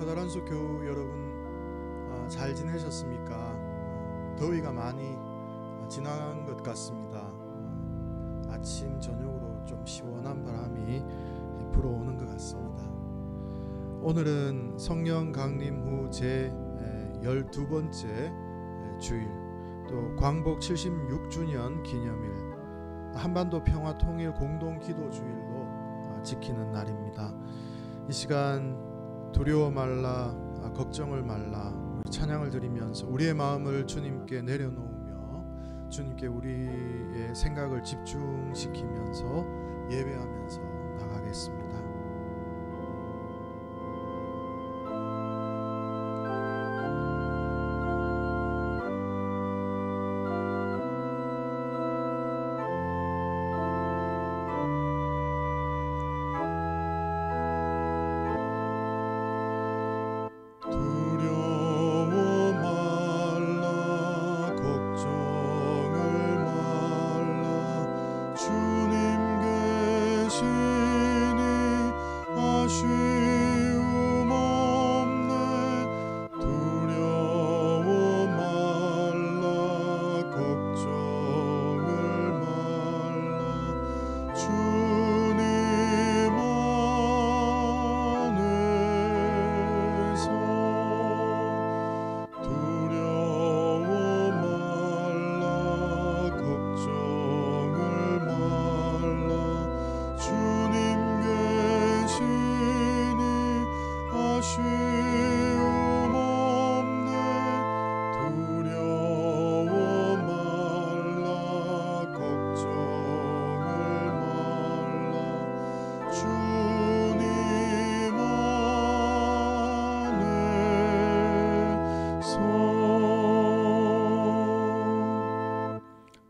커다란 숲 교우 여러분 잘 지내셨습니까? 더위가 많이 지나간 것 같습니다. 아침 저녁으로 좀 시원한 바람이 불어오는 것 같습니다. 오늘은 성령 강림 후 제 12번째 주일, 또 광복 76주년 기념일, 한반도 평화 통일 공동 기도 주일로 지키는 날입니다. 이 시간 두려워 말라, 걱정을 말라, 우리 찬양을 드리면서 우리의 마음을 주님께 내려놓으며 주님께 우리의 생각을 집중시키면서 예배하면서 나가겠습니다.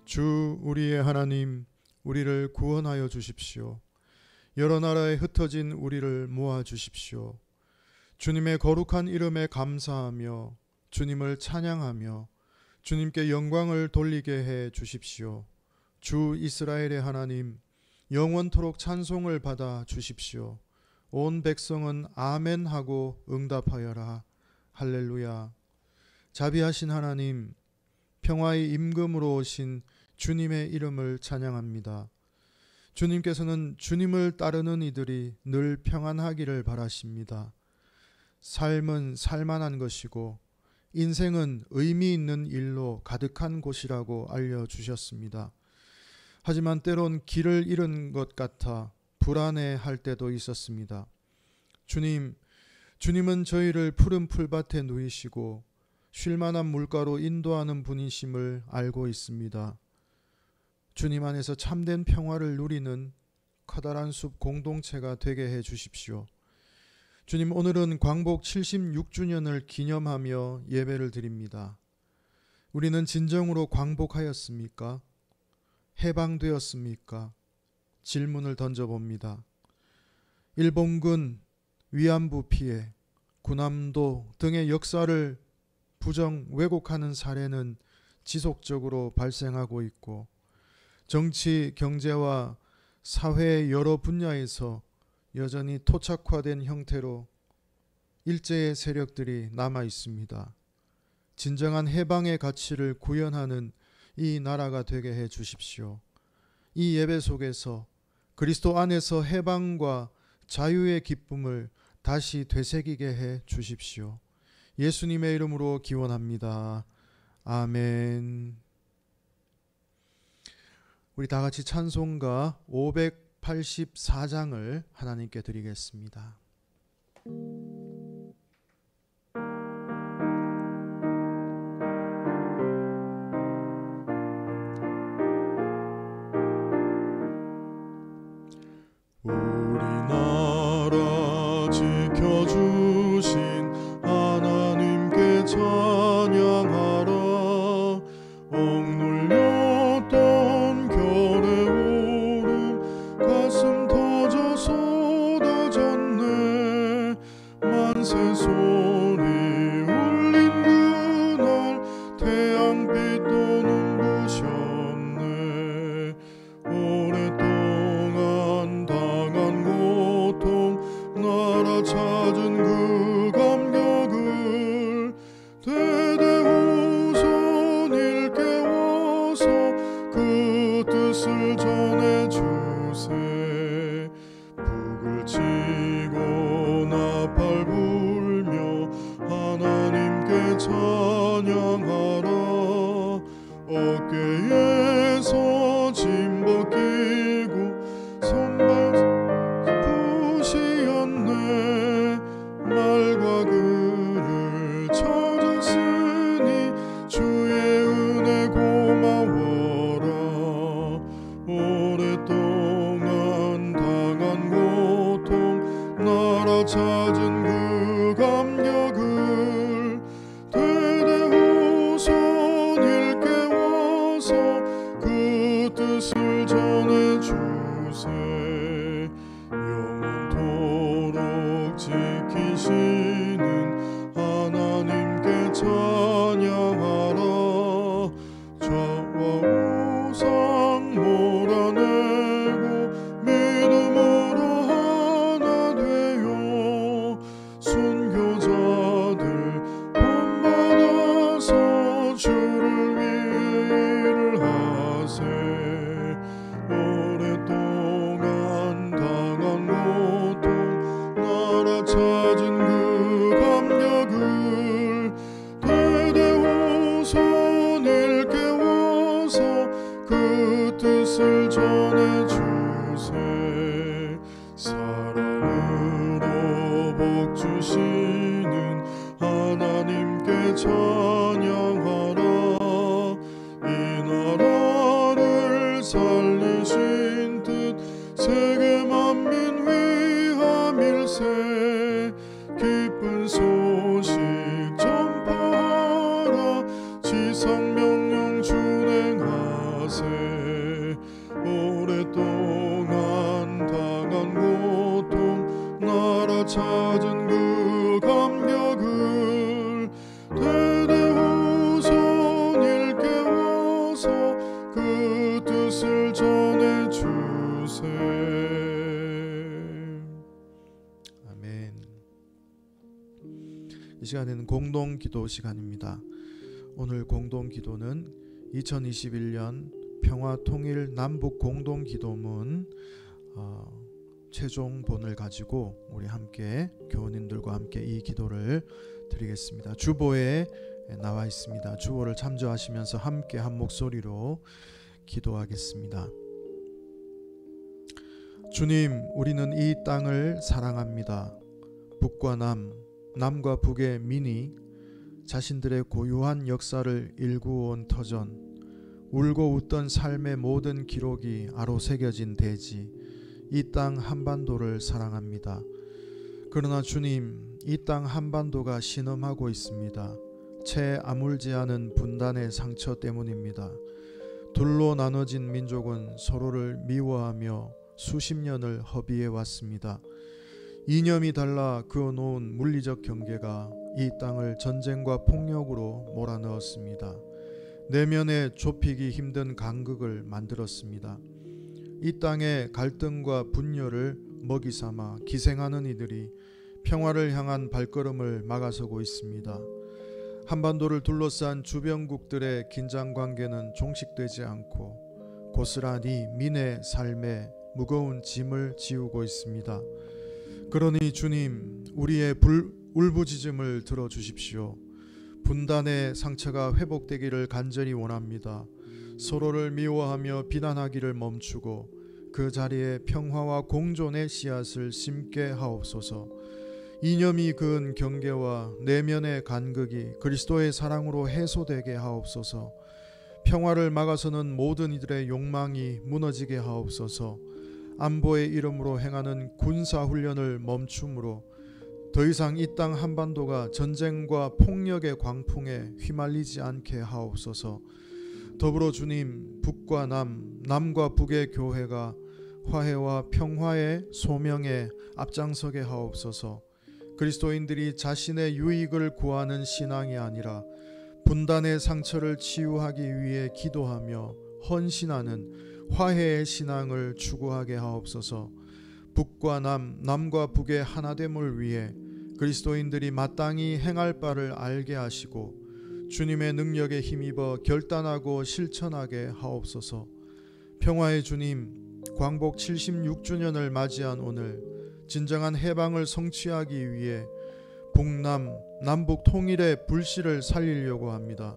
주 우리의 하나님, 우리를 구원하여 주십시오. 여러 나라에 흩어진 우리를 모아 주십시오. 주님의 거룩한 이름에 감사하며 주님을 찬양하며 주님께 영광을 돌리게 해 주십시오. 주 이스라엘의 하나님, 영원토록 찬송을 받아 주십시오. 온 백성은 아멘 하고 응답하여라. 할렐루야. 자비하신 하나님, 평화의 임금으로 오신 주님의 이름을 찬양합니다. 주님께서는 주님을 따르는 이들이 늘 평안하기를 바라십니다. 삶은 살만한 것이고 인생은 의미 있는 일로 가득한 곳이라고 알려주셨습니다. 하지만 때론 길을 잃은 것 같아 불안해할 때도 있었습니다. 주님은 저희를 푸른 풀밭에 누이시고 쉴만한 물가로 인도하는 분이심을 알고 있습니다. 주님 안에서 참된 평화를 누리는 커다란 숲 공동체가 되게 해 주십시오. 주님, 오늘은 광복 76주년을 기념하며 예배를 드립니다. 우리는 진정으로 광복하였습니까? 해방되었습니까? 질문을 던져봅니다. 일본군 위안부 피해, 군함도 등의 역사를 부정 왜곡하는 사례는 지속적으로 발생하고 있고, 정치, 경제와 사회의 여러 분야에서 여전히 토착화된 형태로 일제의 세력들이 남아 있습니다. 진정한 해방의 가치를 구현하는 이 나라가 되게 해 주십시오. 이 예배 속에서 그리스도 안에서 해방과 자유의 기쁨을 다시 되새기게 해 주십시오. 예수님의 이름으로 기원합니다. 아멘. 우리 다 같이 찬송가 584장을 하나님께 드리겠습니다. 우리나라 지켜주신 하나님께 찬양하라. 억눌렸던 결의 울음 가슴 터져 쏟아졌네. 만세 소리 울린 그날 태양빛도 눈부셨네. 오랫동안 당한 고통 나 나라 찾은 그 감격을 대대후손 일깨워서 그 뜻을 전해주세. 북을 치고 나팔 불며 하나님께 찬양하라. 어깨에서 짐 벗기고 손발 푸시었네. 말과 글을 찾았으니 주의 은혜 고마워라. 오랫동안 당한 고통 나라 찾은 그 감격을 대대후손 일깨워서 그 뜻을 전해주세. 영원토록 지키시는 하나님께 찬양하라. 좌와 우상 몰아내고 믿음으로 하나 되어 순교자들 본받아서 주를 위해 일을 하세. 오랫동안 당한 고통 나라 찾은 그 감격을 대대후손 일깨워서 그 뜻을 전해주세. 사랑으로 복 주시는 하나님께 찬양하라. 이 나라를 살리신 뜻 세계 만민 위함일세. 기쁜 소식 전파하라. 지상 명령 준행하세. 오랫동안 당한 고통 나라 찾은 그 감격을 대대후손 일깨워서 그 뜻을 전해주세. 아멘. 이 시간에는 공동기도 시간입니다. 오늘 공동기도는 2021년 평화통일 남북 공동기도문 최종본을 가지고 우리 함께 교우님들과 함께 이 기도를 드리겠습니다. 주보에 나와 있습니다. 주보를 참조하시면서 함께 한 목소리로 기도하겠습니다. 주님, 우리는 이 땅을 사랑합니다. 북과 남, 남과 북의 민이 자신들의 고유한 역사를 일구어온 터전, 울고 웃던 삶의 모든 기록이 아로 새겨진 대지, 이 땅 한반도를 사랑합니다. 그러나 주님, 이 땅 한반도가 신음하고 있습니다. 채 아물지 않은 분단의 상처 때문입니다. 둘로 나눠진 민족은 서로를 미워하며 수십 년을 허비해 왔습니다. 이념이 달라 그어놓은 물리적 경계가 이 땅을 전쟁과 폭력으로 몰아넣었습니다. 내면에 좁히기 힘든 간극을 만들었습니다. 이 땅의 갈등과 분열을 먹이 삼아 기생하는 이들이 평화를 향한 발걸음을 막아서고 있습니다. 한반도를 둘러싼 주변국들의 긴장관계는 종식되지 않고 고스란히 민의 삶에 무거운 짐을 지우고 있습니다. 그러니 주님, 우리의 울부짖음을 들어주십시오. 분단의 상처가 회복되기를 간절히 원합니다. 서로를 미워하며 비난하기를 멈추고 그 자리에 평화와 공존의 씨앗을 심게 하옵소서. 이념이 그은 경계와 내면의 간극이 그리스도의 사랑으로 해소되게 하옵소서. 평화를 막아서는 모든 이들의 욕망이 무너지게 하옵소서. 안보의 이름으로 행하는 군사훈련을 멈춤으로 더 이상 이 땅 한반도가 전쟁과 폭력의 광풍에 휘말리지 않게 하옵소서. 더불어 주님, 북과 남과 북의 교회가 화해와 평화의 소명에 앞장서게 하옵소서. 그리스도인들이 자신의 유익을 구하는 신앙이 아니라 분단의 상처를 치유하기 위해 기도하며 헌신하는 화해의 신앙을 추구하게 하옵소서. 북과 남과 북의 하나됨을 위해 그리스도인들이 마땅히 행할 바를 알게 하시고 주님의 능력에 힘입어 결단하고 실천하게 하옵소서. 평화의 주님, 광복 76주년을 맞이한 오늘 진정한 해방을 성취하기 위해 북남, 남북 통일의 불씨를 살리려고 합니다.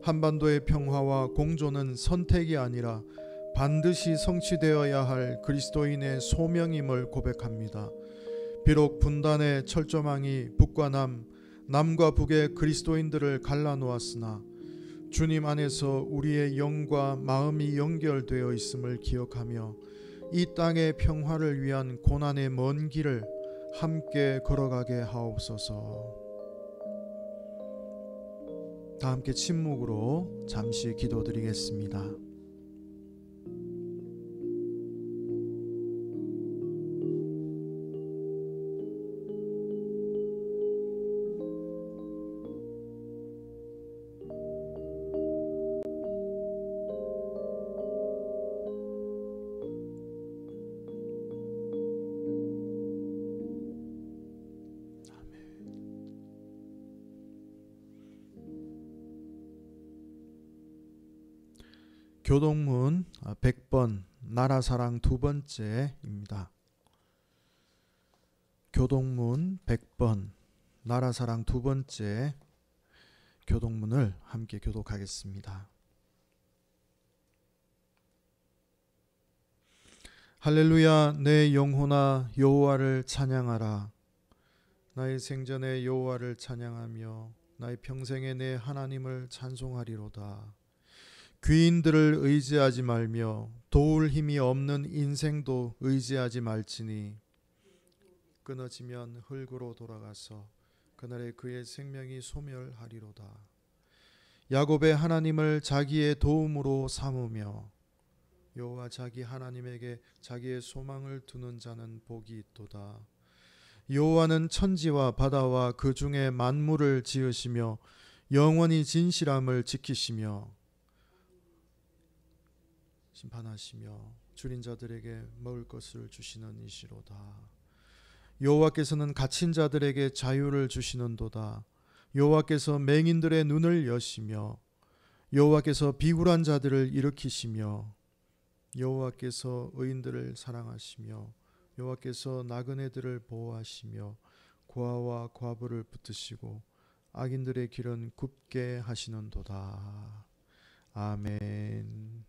한반도의 평화와 공존은 선택이 아니라 반드시 성취되어야 할 그리스도인의 소명임을 고백합니다. 비록 분단의 철조망이 북과 남과 북의 그리스도인들을 갈라놓았으나 주님 안에서 우리의 영과 마음이 연결되어 있음을 기억하며 이 땅의 평화를 위한 고난의 먼 길을 함께 걸어가게 하옵소서. 다 함께 침묵으로 잠시 기도드리겠습니다. 교동문 100번 나라사랑 두 번째입니다. 교동문 100번 나라사랑 두 번째 교동문을 함께 교독하겠습니다. 할렐루야. 내 영혼아 여호와를 찬양하라. 나의 생전에 여호와를 찬양하며 나의 평생에 내 하나님을 찬송하리로다. 귀인들을 의지하지 말며 도울 힘이 없는 인생도 의지하지 말지니 끊어지면 흙으로 돌아가서 그날에 그의 생명이 소멸하리로다. 야곱의 하나님을 자기의 도움으로 삼으며 여호와 자기 하나님에게 자기의 소망을 두는 자는 복이 있도다. 여호와는 천지와 바다와 그 중에 만물을 지으시며 영원히 진실함을 지키시며 심판하시며 줄인 자들에게 먹을 것을 주시는 이시로다. 여호와께서는 갇힌 자들에게 자유를 주시는도다. 여호와께서 맹인들의 눈을 여시며 여호와께서 비굴한 자들을 일으키시며 여호와께서 의인들을 사랑하시며 여호와께서 나그네들을 보호하시며 고아와 과부를 붙드시고 악인들의 길은 굽게 하시는도다. 아멘.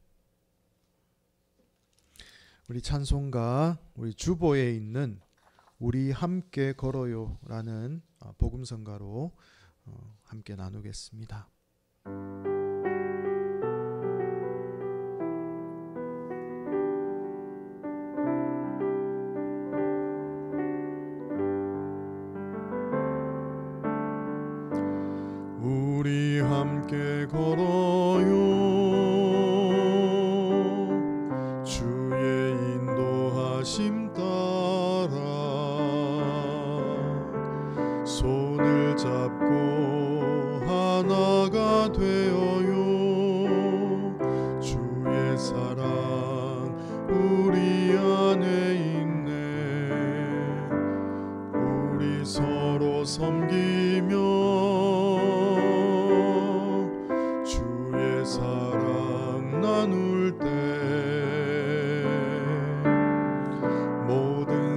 우리 찬송가 우리 주보에 있는 우리 함께 걸어요 라는 복음성가로 함께 나누겠습니다. 우리 함께 걸어요. 심 따라 손을 잡고 하나가 되어요. 주의 사랑 우리 안에 있네. 우리 서로 섬기며 주의 사랑 나눌 때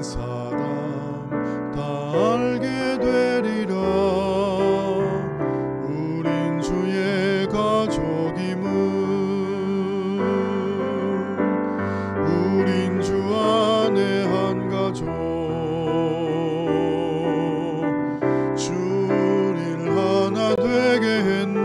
사람 다 알게 되리라. 우린 주의 가족임을. 우린 주 안에 한 가족. 주를 하나 되게 했네.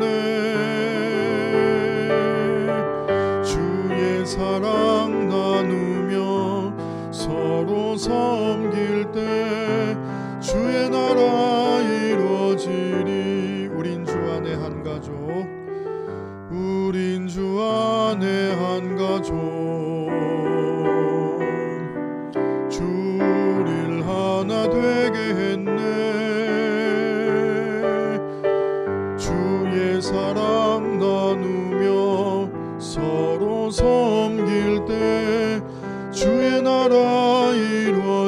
주의 사랑 나누며 서로 섬길 때 주의 나라 이루어지리. 우린 주 안에 한 가족. 우린 주 안에 한 가족. 주를 하나 되게 했네. 주의 사랑 나누며 서로 섬길 때 주의 나라 이루어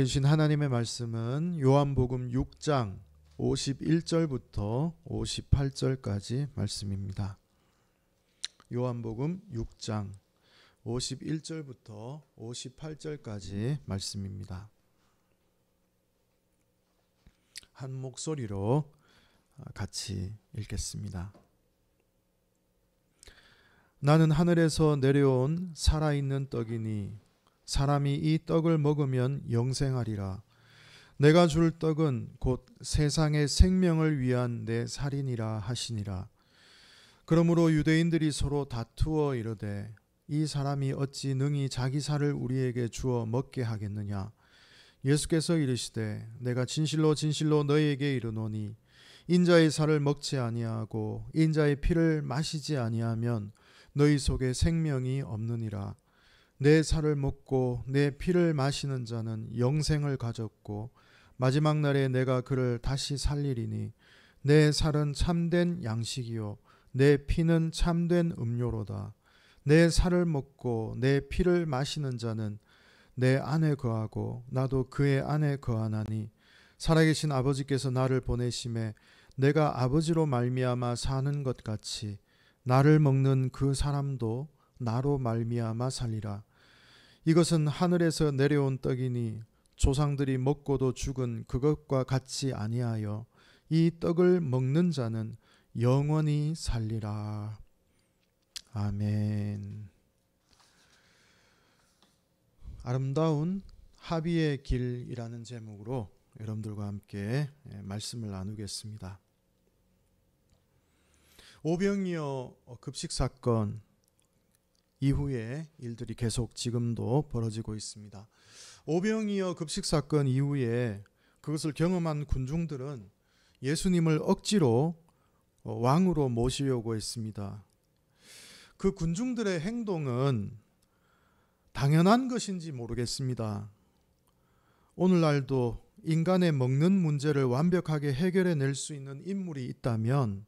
주신 하나님의 말씀은 요한복음 6장 51절부터 58절까지 말씀입니다. 요한복음 6장 51절부터 58절까지 말씀입니다. 한 목소리로 같이 읽겠습니다. 나는 하늘에서 내려온 살아있는 떡이니 사람이 이 떡을 먹으면 영생하리라. 내가 줄 떡은 곧 세상의 생명을 위한 내 살이니라 하시니라. 그러므로 유대인들이 서로 다투어 이르되 이 사람이 어찌 능히 자기 살을 우리에게 주어 먹게 하겠느냐. 예수께서 이르시되 내가 진실로 진실로 너희에게 이르노니 인자의 살을 먹지 아니하고 인자의 피를 마시지 아니하면 너희 속에 생명이 없느니라. 내 살을 먹고 내 피를 마시는 자는 영생을 가졌고 마지막 날에 내가 그를 다시 살리리니 내 살은 참된 양식이요 내 피는 참된 음료로다. 내 살을 먹고 내 피를 마시는 자는 내 안에 거하고 나도 그의 안에 거하나니 살아계신 아버지께서 나를 보내심에 내가 아버지로 말미암아 사는 것 같이 나를 먹는 그 사람도 나로 말미암아 살리라. 이것은 하늘에서 내려온 떡이니 조상들이 먹고도 죽은 그것과 같이 아니하여 이 떡을 먹는 자는 영원히 살리라. 아멘. 아름다운 합의의 길이라는 제목으로 여러분들과 함께 말씀을 나누겠습니다. 오병이어 급식 사건 이후에 일들이 계속 지금도 벌어지고 있습니다. 오병이어 급식 사건 이후에 그것을 경험한 군중들은 예수님을 억지로 왕으로 모시려고 했습니다. 그 군중들의 행동은 당연한 것인지 모르겠습니다. 오늘날도 인간의 먹는 문제를 완벽하게 해결해낼 수 있는 인물이 있다면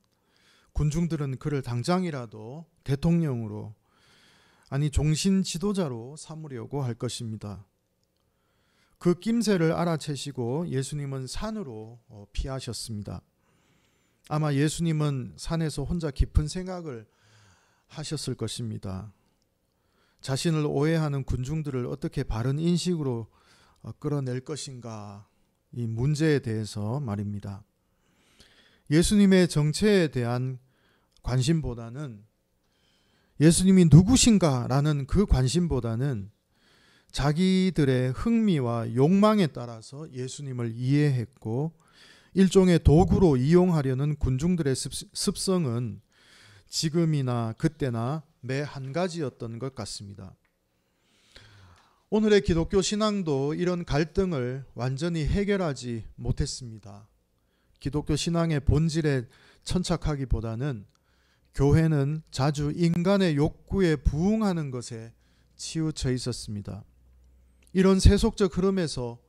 군중들은 그를 당장이라도 대통령으로 아니 종신 지도자로 삼으려고 할 것입니다. 그 낌새를 알아채시고 예수님은 산으로 피하셨습니다. 아마 예수님은 산에서 혼자 깊은 생각을 하셨을 것입니다. 자신을 오해하는 군중들을 어떻게 바른 인식으로 끌어낼 것인가, 이 문제에 대해서 말입니다. 예수님의 정체에 대한 관심보다는 예수님이 누구신가라는 그 관심보다는 자기들의 흥미와 욕망에 따라서 예수님을 이해했고 일종의 도구로 이용하려는 군중들의 습성은 지금이나 그때나 매 한 가지였던 것 같습니다. 오늘의 기독교 신앙도 이런 갈등을 완전히 해결하지 못했습니다. 기독교 신앙의 본질에 천착하기보다는 교회는 자주 인간의 욕구에 부응하는 것에 치우쳐 있었습니다. 이런 세속적 흐름에서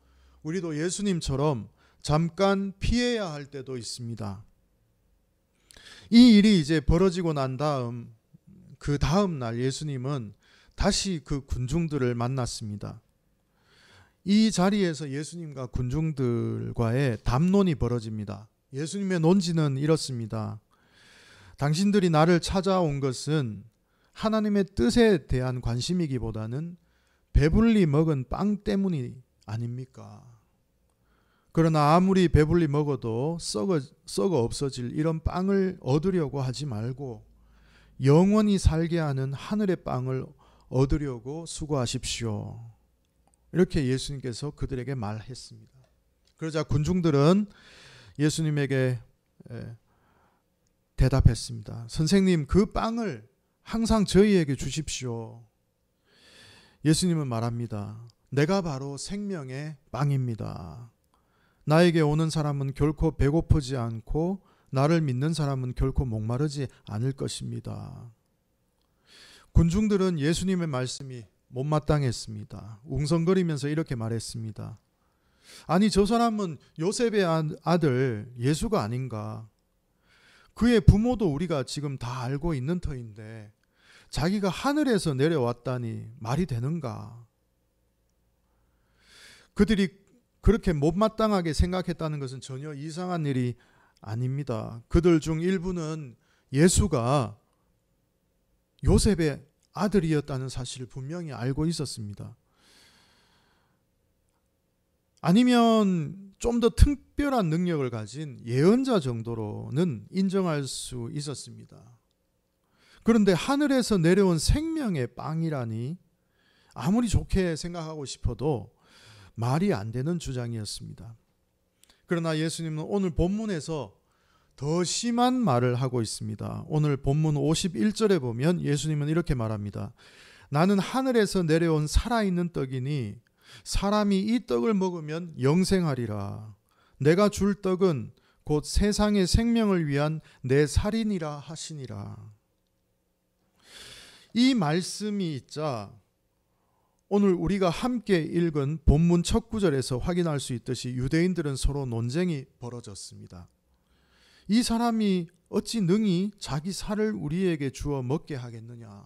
우리도 예수님처럼 잠깐 피해야 할 때도 있습니다. 이 일이 이제 벌어지고 난 다음 그 다음 날 예수님은 다시 그 군중들을 만났습니다. 이 자리에서 예수님과 군중들과의 담론이 벌어집니다. 예수님의 논지는 이렇습니다. 당신들이 나를 찾아온 것은 하나님의 뜻에 대한 관심이기보다는 배불리 먹은 빵 때문이 아닙니까? 그러나 아무리 배불리 먹어도 썩어 없어질 이런 빵을 얻으려고 하지 말고 영원히 살게 하는 하늘의 빵을 얻으려고 수고하십시오. 이렇게 예수님께서 그들에게 말했습니다. 그러자 군중들은 예수님에게 대답했습니다. 선생님, 그 빵을 항상 저희에게 주십시오. 예수님은 말합니다. 내가 바로 생명의 빵입니다. 나에게 오는 사람은 결코 배고프지 않고 나를 믿는 사람은 결코 목마르지 않을 것입니다. 군중들은 예수님의 말씀이 못마땅했습니다. 웅성거리면서 이렇게 말했습니다. 아니, 저 사람은 요셉의 아들 예수가 아닌가? 그의 부모도 우리가 지금 다 알고 있는 터인데 자기가 하늘에서 내려왔다니 말이 되는가? 그들이 그렇게 못마땅하게 생각했다는 것은 전혀 이상한 일이 아닙니다. 그들 중 일부는 예수가 요셉의 아들이었다는 사실을 분명히 알고 있었습니다. 아니면 좀 더 특별한 능력을 가진 예언자 정도로는 인정할 수 있었습니다. 그런데 하늘에서 내려온 생명의 빵이라니 아무리 좋게 생각하고 싶어도 말이 안 되는 주장이었습니다. 그러나 예수님은 오늘 본문에서 더 심한 말을 하고 있습니다. 오늘 본문 51절에 보면 예수님은 이렇게 말합니다. 나는 하늘에서 내려온 살아있는 떡이니 사람이 이 떡을 먹으면 영생하리라. 내가 줄 떡은 곧 세상의 생명을 위한 내 살이니라 하시니라. 이 말씀이 있자 오늘 우리가 함께 읽은 본문 첫 구절에서 확인할 수 있듯이 유대인들은 서로 논쟁이 벌어졌습니다. 이 사람이 어찌 능히 자기 살을 우리에게 주어 먹게 하겠느냐.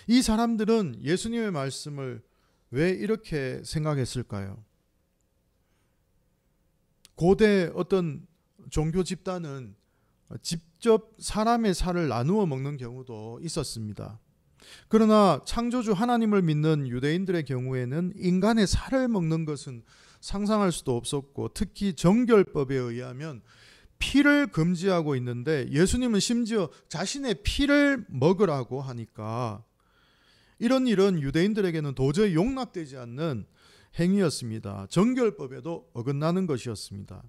이 사람들은 예수님의 말씀을 왜 이렇게 생각했을까요? 고대 어떤 종교 집단은 직접 사람의 살을 나누어 먹는 경우도 있었습니다. 그러나 창조주 하나님을 믿는 유대인들의 경우에는 인간의 살을 먹는 것은 상상할 수도 없었고, 특히 정결법에 의하면 피를 금지하고 있는데 예수님은 심지어 자신의 피를 먹으라고 하니까 이런 일은 유대인들에게는 도저히 용납되지 않는 행위였습니다. 정결법에도 어긋나는 것이었습니다.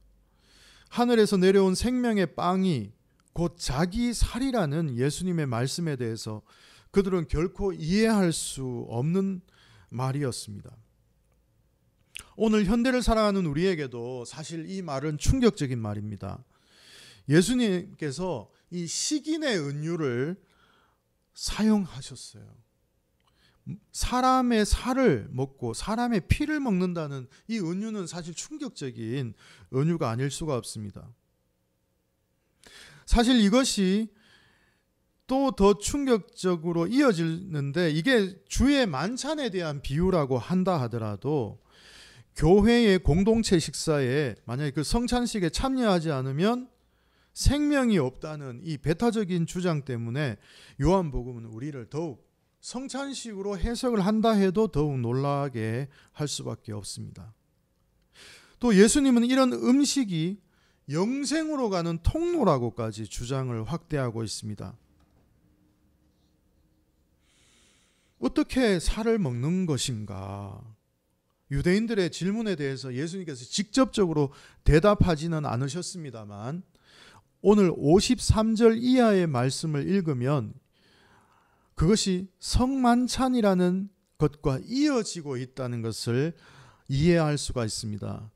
하늘에서 내려온 생명의 빵이 곧 자기 살이라는 예수님의 말씀에 대해서 그들은 결코 이해할 수 없는 말이었습니다. 오늘 현대를 살아가는 우리에게도 사실 이 말은 충격적인 말입니다. 예수님께서 이 식인의 은유를 사용하셨어요. 사람의 살을 먹고 사람의 피를 먹는다는 이 은유는 사실 충격적인 은유가 아닐 수가 없습니다. 사실 이것이 또 더 충격적으로 이어지는데, 이게 주의 만찬에 대한 비유라고 한다 하더라도 교회의 공동체 식사에 만약에 그 성찬식에 참여하지 않으면 생명이 없다는 이 배타적인 주장 때문에 요한복음은 우리를 더욱 성찬식으로 해석을 한다 해도 더욱 놀라게 할 수밖에 없습니다. 또 예수님은 이런 음식이 영생으로 가는 통로라고까지 주장을 확대하고 있습니다. 어떻게 살을 먹는 것인가? 유대인들의 질문에 대해서 예수님께서 직접적으로 대답하지는 않으셨습니다만 오늘 53절 이하의 말씀을 읽으면 그것이 성만찬이라는 것과 이어지고 있다는 것을 이해할 수가 있습니다.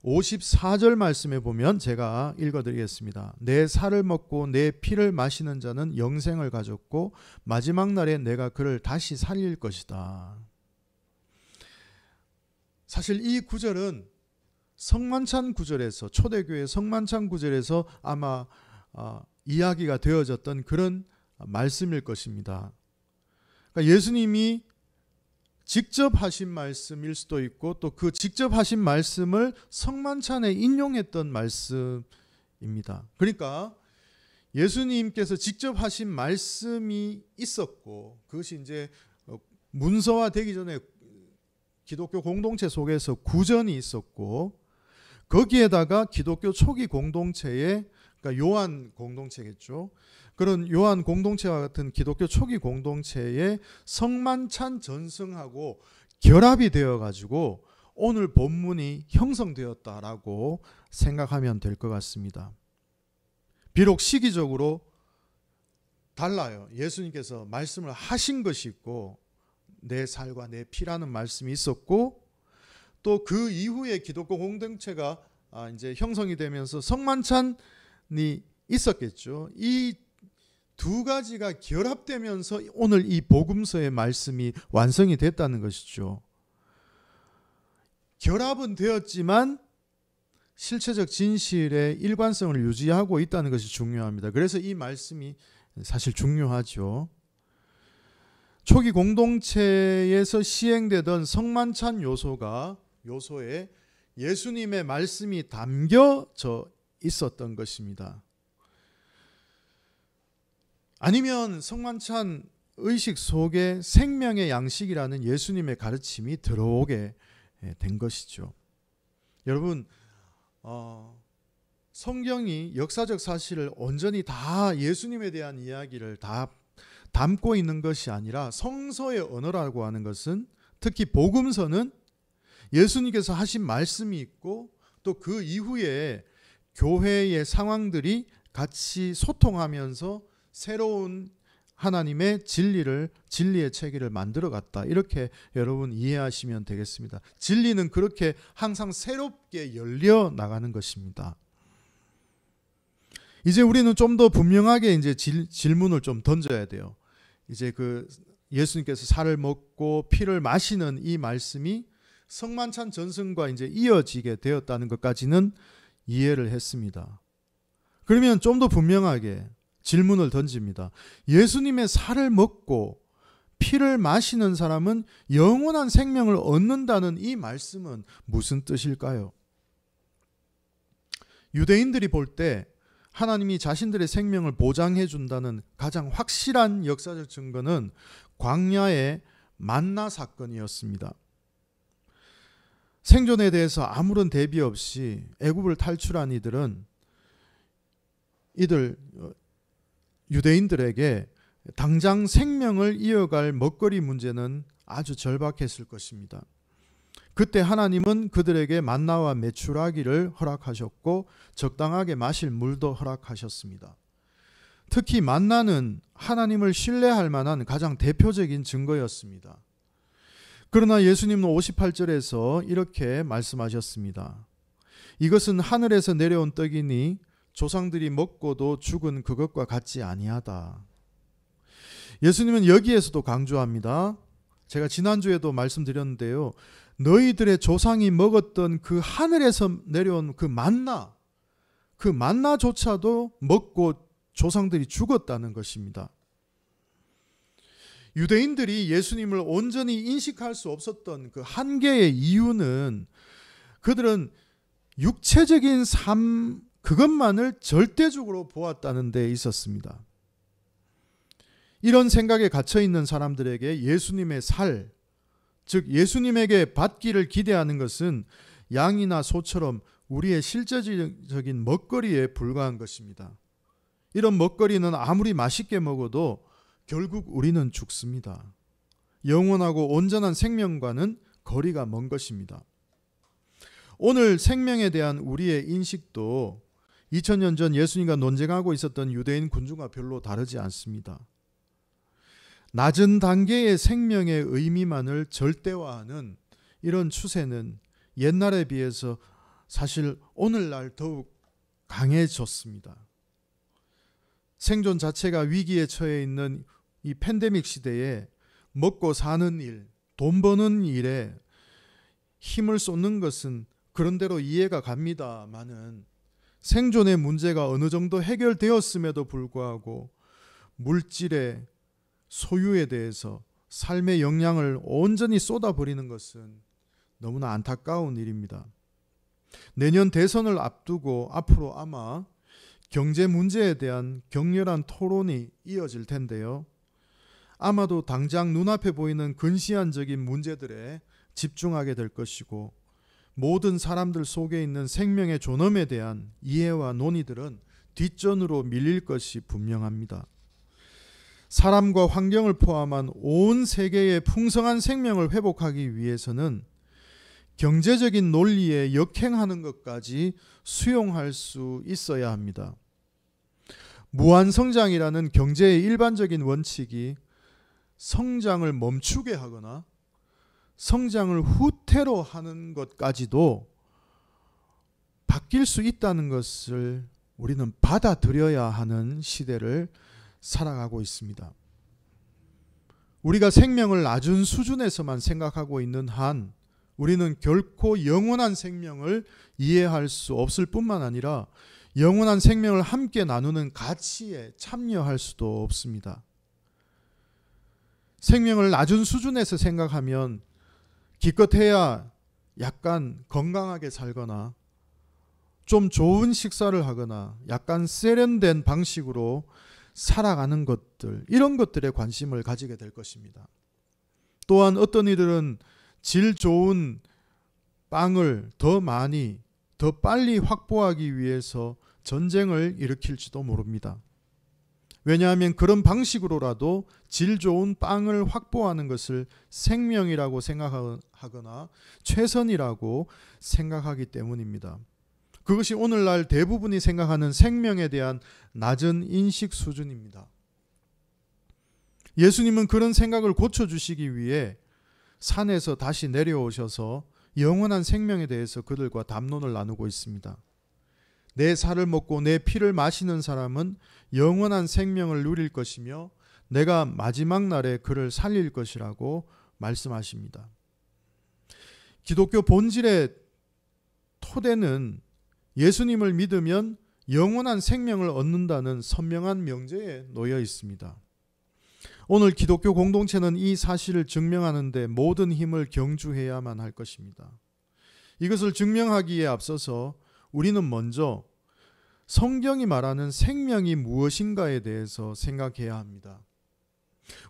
54절 말씀에 보면 제가 읽어드리겠습니다. 내 살을 먹고 내 피를 마시는 자는 영생을 가졌고 마지막 날에 내가 그를 다시 살릴 것이다. 사실 이 구절은 성만찬 구절에서, 초대교회 성만찬 구절에서 아마 이야기가 되어졌던 그런 말씀일 것입니다. 그러니까 예수님이 직접 하신 말씀일 수도 있고 또 그 직접 하신 말씀을 성만찬에 인용했던 말씀입니다. 그러니까 예수님께서 직접 하신 말씀이 있었고 그것이 이제 문서화되기 전에 기독교 공동체 속에서 구전이 있었고 거기에다가 기독교 초기 공동체에, 그러니까 요한 공동체겠죠. 그런 요한 공동체와 같은 기독교 초기 공동체의 성만찬 전승하고 결합이 되어가지고 오늘 본문이 형성되었다라고 생각하면 될 것 같습니다. 비록 시기적으로 달라요. 예수님께서 말씀을 하신 것이 있고 내 살과 내 피라는 말씀이 있었고 또 그 이후에 기독교 공동체가 이제 형성이 되면서 성만찬이 있었겠죠. 이 두 가지가 결합되면서 오늘 이 복음서의 말씀이 완성이 됐다는 것이죠. 결합은 되었지만 실체적 진실의 일관성을 유지하고 있다는 것이 중요합니다. 그래서 이 말씀이 사실 중요하죠. 초기 공동체에서 시행되던 성만찬 요소가 요소에 예수님의 말씀이 담겨져 있었던 것입니다. 아니면 성만찬 의식 속에 생명의 양식이라는 예수님의 가르침이 들어오게 된 것이죠. 여러분, 성경이 역사적 사실을 온전히 다 예수님에 대한 이야기를 다 담고 있는 것이 아니라 성서의 언어라고 하는 것은, 특히 복음서는 예수님께서 하신 말씀이 있고 또 그 이후에 교회의 상황들이 같이 소통하면서 새로운 하나님의 진리의 체계를 만들어갔다. 이렇게 여러분 이해하시면 되겠습니다. 진리는 그렇게 항상 새롭게 열려 나가는 것입니다. 이제 우리는 좀 더 분명하게 이제 질문을 좀 던져야 돼요. 이제 그 예수님께서 살을 먹고 피를 마시는 이 말씀이 성만찬 전승과 이제 이어지게 되었다는 것까지는 이해를 했습니다. 그러면 좀 더 분명하게 질문을 던집니다. 예수님의 살을 먹고 피를 마시는 사람은 영원한 생명을 얻는다는 이 말씀은 무슨 뜻일까요? 유대인들이 볼 때 하나님이 자신들의 생명을 보장해 준다는 가장 확실한 역사적 증거는 광야의 만나 사건이었습니다. 생존에 대해서 아무런 대비 없이 애굽을 탈출한 이들 유대인들에게 당장 생명을 이어갈 먹거리 문제는 아주 절박했을 것입니다. 그때 하나님은 그들에게 만나와 메추라기를 허락하셨고 적당하게 마실 물도 허락하셨습니다. 특히 만나는 하나님을 신뢰할 만한 가장 대표적인 증거였습니다. 그러나 예수님은 58절에서 이렇게 말씀하셨습니다. 이것은 하늘에서 내려온 떡이니 조상들이 먹고도 죽은 그것과 같지 아니하다. 예수님은 여기에서도 강조합니다. 제가 지난주에도 말씀드렸는데요. 너희들의 조상이 먹었던 그 하늘에서 내려온 그 만나조차도 먹고 조상들이 죽었다는 것입니다. 유대인들이 예수님을 온전히 인식할 수 없었던 그 한계의 이유는 그들은 육체적인 삶 그것만을 절대적으로 보았다는 데 있었습니다. 이런 생각에 갇혀 있는 사람들에게 예수님의 살, 즉 예수님에게 받기를 기대하는 것은 양이나 소처럼 우리의 실제적인 먹거리에 불과한 것입니다. 이런 먹거리는 아무리 맛있게 먹어도 결국 우리는 죽습니다. 영원하고 온전한 생명과는 거리가 먼 것입니다. 오늘 생명에 대한 우리의 인식도 2000년 전 예수님과 논쟁하고 있었던 유대인 군중과 별로 다르지 않습니다. 낮은 단계의 생명의 의미만을 절대화하는 이런 추세는 옛날에 비해서 사실 오늘날 더욱 강해졌습니다. 생존 자체가 위기에 처해 있는 이 팬데믹 시대에 먹고 사는 일, 돈 버는 일에 힘을 쏟는 것은 그런대로 이해가 갑니다마는 생존의 문제가 어느 정도 해결되었음에도 불구하고 물질의 소유에 대해서 삶의 영향을 온전히 쏟아버리는 것은 너무나 안타까운 일입니다. 내년 대선을 앞두고 앞으로 아마 경제 문제에 대한 격렬한 토론이 이어질 텐데요. 아마도 당장 눈앞에 보이는 근시안적인 문제들에 집중하게 될 것이고 모든 사람들 속에 있는 생명의 존엄에 대한 이해와 논의들은 뒷전으로 밀릴 것이 분명합니다. 사람과 환경을 포함한 온 세계의 풍성한 생명을 회복하기 위해서는 경제적인 논리에 역행하는 것까지 수용할 수 있어야 합니다. 무한성장이라는 경제의 일반적인 원칙이 성장을 멈추게 하거나 성장을 후퇴로 하는 것까지도 바뀔 수 있다는 것을 우리는 받아들여야 하는 시대를 살아가고 있습니다. 우리가 생명을 낮은 수준에서만 생각하고 있는 한 우리는 결코 영원한 생명을 이해할 수 없을 뿐만 아니라 영원한 생명을 함께 나누는 가치에 참여할 수도 없습니다. 생명을 낮은 수준에서 생각하면 기껏해야 약간 건강하게 살거나 좀 좋은 식사를 하거나 약간 세련된 방식으로 살아가는 것들, 이런 것들에 관심을 가지게 될 것입니다. 또한 어떤 이들은 질 좋은 빵을 더 많이, 더 빨리 확보하기 위해서 전쟁을 일으킬지도 모릅니다. 왜냐하면 그런 방식으로라도 질 좋은 빵을 확보하는 것을 생명이라고 생각하거나 최선이라고 생각하기 때문입니다. 그것이 오늘날 대부분이 생각하는 생명에 대한 낮은 인식 수준입니다. 예수님은 그런 생각을 고쳐주시기 위해 산에서 다시 내려오셔서 영원한 생명에 대해서 그들과 담론을 나누고 있습니다. 내 살을 먹고 내 피를 마시는 사람은 영원한 생명을 누릴 것이며 내가 마지막 날에 그를 살릴 것이라고 말씀하십니다. 기독교 본질의 토대는 예수님을 믿으면 영원한 생명을 얻는다는 선명한 명제에 놓여 있습니다. 오늘 기독교 공동체는 이 사실을 증명하는 데 모든 힘을 경주해야만 할 것입니다. 이것을 증명하기에 앞서서 우리는 먼저 성경이 말하는 생명이 무엇인가에 대해서 생각해야 합니다.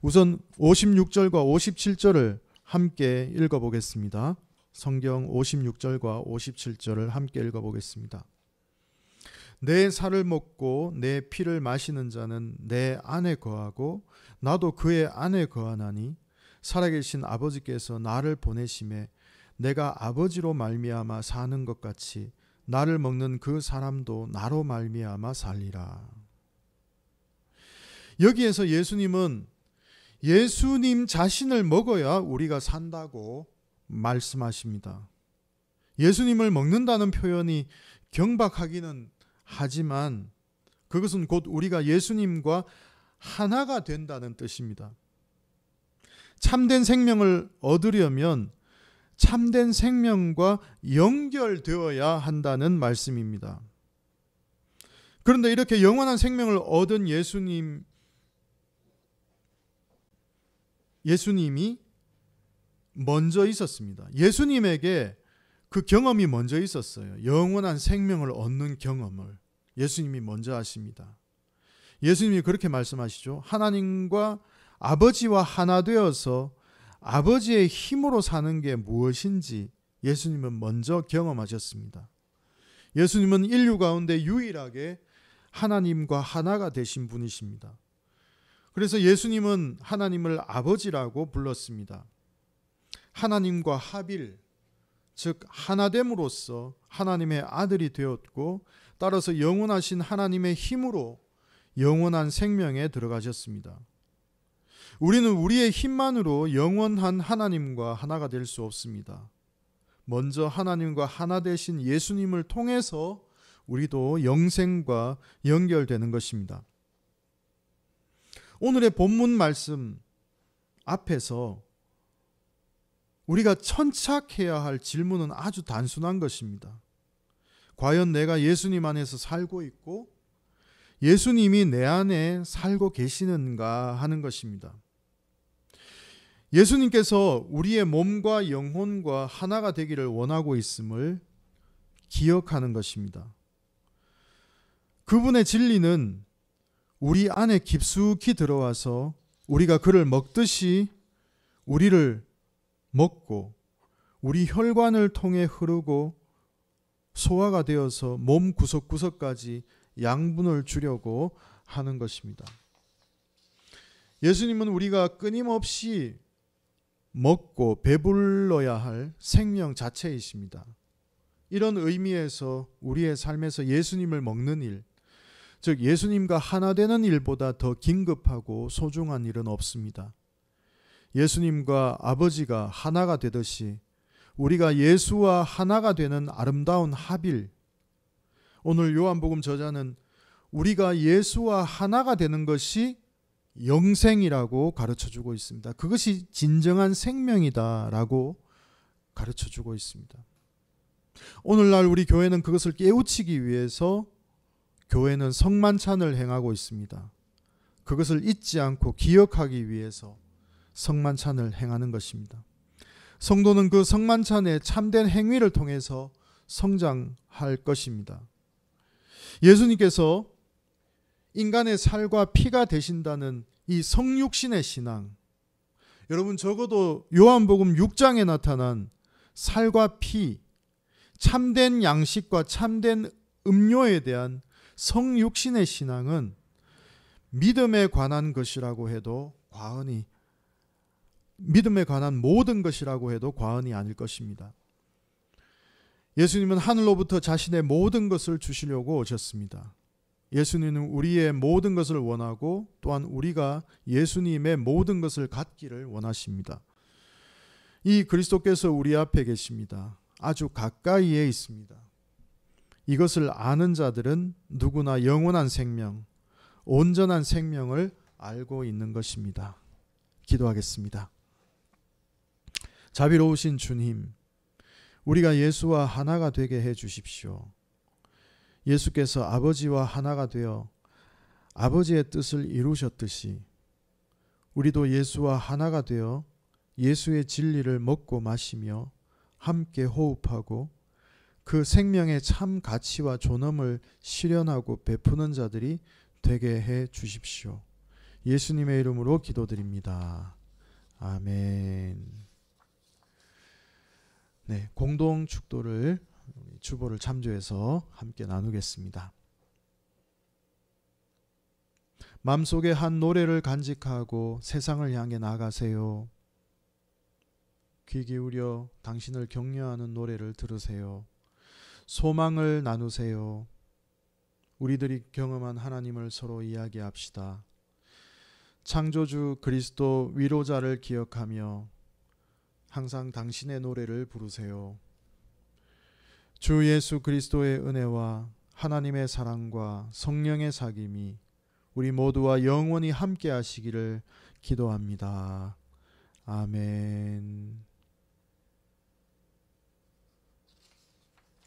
우선 56절과 57절을 함께 읽어보겠습니다. 성경 56절과 57절을 함께 읽어보겠습니다. 내 살을 먹고 내 피를 마시는 자는 내 안에 거하고 나도 그의 안에 거하나니 살아계신 아버지께서 나를 보내심에 내가 아버지로 말미암아 사는 것 같이 나를 먹는 그 사람도 나로 말미암아 살리라. 여기에서 예수님은 예수님 자신을 먹어야 우리가 산다고 말씀하십니다. 예수님을 먹는다는 표현이 경박하기는 하지만 그것은 곧 우리가 예수님과 하나가 된다는 뜻입니다. 참된 생명을 얻으려면 참된 생명과 연결되어야 한다는 말씀입니다. 그런데 이렇게 영원한 생명을 얻은 예수님이 먼저 있었습니다. 예수님에게 그 경험이 먼저 있었어요. 영원한 생명을 얻는 경험을 예수님이 먼저 하십니다. 예수님이 그렇게 말씀하시죠. 하나님과 아버지와 하나 되어서 아버지의 힘으로 사는 게 무엇인지 예수님은 먼저 경험하셨습니다. 예수님은 인류 가운데 유일하게 하나님과 하나가 되신 분이십니다. 그래서 예수님은 하나님을 아버지라고 불렀습니다. 하나님과 합일, 즉 하나됨으로써 하나님의 아들이 되었고 따라서 영원하신 하나님의 힘으로 영원한 생명에 들어가셨습니다. 우리는 우리의 힘만으로 영원한 하나님과 하나가 될 수 없습니다. 먼저 하나님과 하나 되신 예수님을 통해서 우리도 영생과 연결되는 것입니다. 오늘의 본문 말씀 앞에서 우리가 천착해야 할 질문은 아주 단순한 것입니다. 과연 내가 예수님 안에서 살고 있고 예수님이 내 안에 살고 계시는가 하는 것입니다. 예수님께서 우리의 몸과 영혼과 하나가 되기를 원하고 있음을 기억하는 것입니다. 그분의 진리는 우리 안에 깊숙이 들어와서 우리가 그를 먹듯이 우리를 먹고 우리 혈관을 통해 흐르고 소화가 되어서 몸 구석구석까지 양분을 주려고 하는 것입니다. 예수님은 우리가 끊임없이 먹고 배불러야 할 생명 자체이십니다. 이런 의미에서 우리의 삶에서 예수님을 먹는 일, 즉 예수님과 하나 되는 일보다 더 긴급하고 소중한 일은 없습니다. 예수님과 아버지가 하나가 되듯이 우리가 예수와 하나가 되는 아름다운 합일, 오늘 요한복음 저자는 우리가 예수와 하나가 되는 것이 영생이라고 가르쳐주고 있습니다. 그것이 진정한 생명이다라고 가르쳐주고 있습니다. 오늘날 우리 교회는 그것을 깨우치기 위해서 교회는 성만찬을 행하고 있습니다. 그것을 잊지 않고 기억하기 위해서 성만찬을 행하는 것입니다. 성도는 그 성만찬의 참된 행위를 통해서 성장할 것입니다. 예수님께서 인간의 살과 피가 되신다는 이 성육신의 신앙, 여러분 적어도 요한복음 6장에 나타난 살과 피, 참된 양식과 참된 음료에 대한 성육신의 신앙은 믿음에 관한 것이라고 해도 믿음에 관한 모든 것이라고 해도 과언이 아닐 것입니다. 예수님은 하늘로부터 자신의 모든 것을 주시려고 오셨습니다. 예수님은 우리의 모든 것을 원하고 또한 우리가 예수님의 모든 것을 갖기를 원하십니다. 이 그리스도께서 우리 앞에 계십니다. 아주 가까이에 있습니다. 이것을 아는 자들은 누구나 영원한 생명, 온전한 생명을 알고 있는 것입니다. 기도하겠습니다. 자비로우신 주님, 우리가 예수와 하나가 되게 해 주십시오. 예수께서 아버지와 하나가 되어 아버지의 뜻을 이루셨듯이 우리도 예수와 하나가 되어 예수의 진리를 먹고 마시며 함께 호흡하고 그 생명의 참 가치와 존엄을 실현하고 베푸는 자들이 되게 해 주십시오. 예수님의 이름으로 기도드립니다. 아멘. 네, 공동 축도를 주보를 참조해서 함께 나누겠습니다. 마음속에 한 노래를 간직하고 세상을 향해 나가세요. 귀 기울여 당신을 격려하는 노래를 들으세요. 소망을 나누세요. 우리들이 경험한 하나님을 서로 이야기합시다. 창조주 그리스도 위로자를 기억하며 항상 당신의 노래를 부르세요. 주 예수 그리스도의 은혜와 하나님의 사랑과 성령의 사귐이 우리 모두와 영원히 함께 하시기를 기도합니다. 아멘.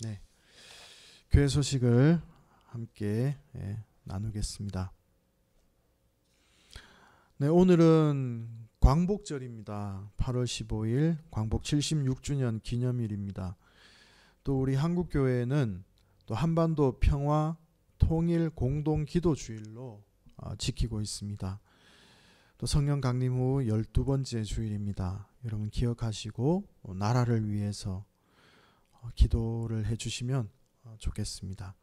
네, 교회 소식을 함께 나누겠습니다. 네, 오늘은 광복절입니다. 8월 15일 광복 76주년 기념일입니다. 또 우리 한국교회는 또 한반도 평화 통일 공동 기도주일로 지키고 있습니다. 또 성령 강림 후 12번째 주일입니다. 여러분 기억하시고 나라를 위해서 기도를 해주시면 좋겠습니다.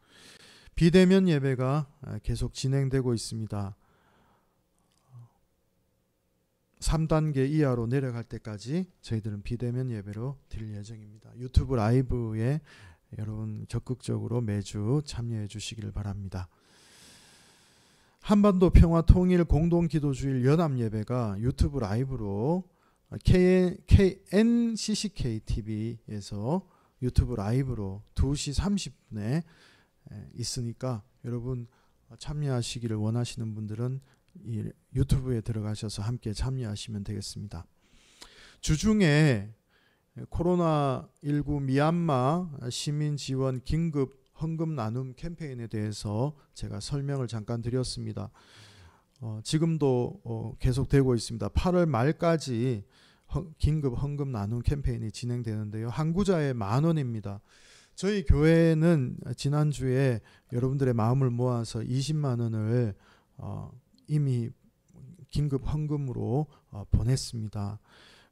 비대면 예배가 계속 진행되고 있습니다. 3단계 이하로 내려갈 때까지 저희들은 비대면 예배로 드릴 예정입니다. 유튜브 라이브에 여러분 적극적으로 매주 참여해 주시기를 바랍니다. 한반도 평화 통일 공동 기도주일 연합 예배가 유튜브 라이브로 NCCK TV에서 유튜브 라이브로 2시 30분에 있으니까 여러분 참여하시기를 원하시는 분들은 이 유튜브에 들어가셔서 함께 참여하시면 되겠습니다. 주중에 코로나19 미얀마 시민 지원 긴급 헌금 나눔 캠페인에 대해서 제가 설명을 잠깐 드렸습니다. 지금도 계속되고 있습니다. 8월 말까지 긴급 헌금 나눔 캠페인이 진행되는데요. 한 구자에 10,000원입니다. 저희 교회는 지난주에 여러분들의 마음을 모아서 20만 원을 이미 긴급 헌금으로 보냈습니다.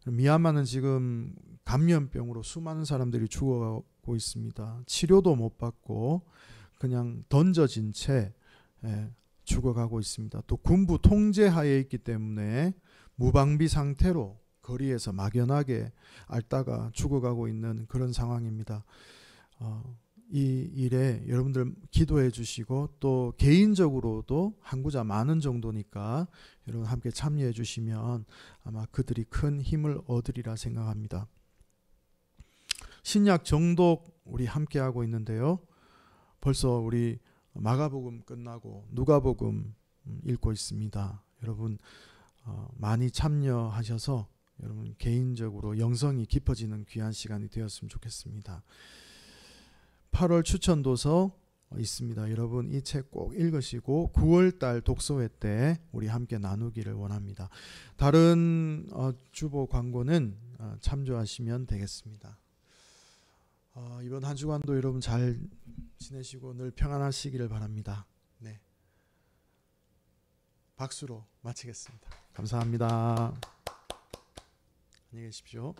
미얀마는 지금 감염병으로 수많은 사람들이 죽어가고 있습니다. 치료도 못 받고 그냥 던져진 채 죽어가고 있습니다. 또 군부 통제하에 있기 때문에 무방비 상태로 거리에서 막연하게 앓다가 죽어가고 있는 그런 상황입니다. 이 일에 여러분들 기도해 주시고 또 개인적으로도 한 구자 10,000원 정도니까 여러분 함께 참여해 주시면 아마 그들이 큰 힘을 얻으리라 생각합니다. 신약 정독 우리 함께 하고 있는데요. 벌써 우리 마가복음 끝나고 누가복음 읽고 있습니다. 여러분 많이 참여하셔서 여러분 개인적으로 영성이 깊어지는 귀한 시간이 되었으면 좋겠습니다. 8월 추천도서 있습니다. 여러분 이 책 꼭 읽으시고 9월달 독서회 때 우리 함께 나누기를 원합니다. 다른 주보 광고는 참조하시면 되겠습니다. 이번 한 주간도 여러분 잘 지내시고 늘 평안하시기를 바랍니다. 네, 박수로 마치겠습니다. 감사합니다. 안녕히 계십시오.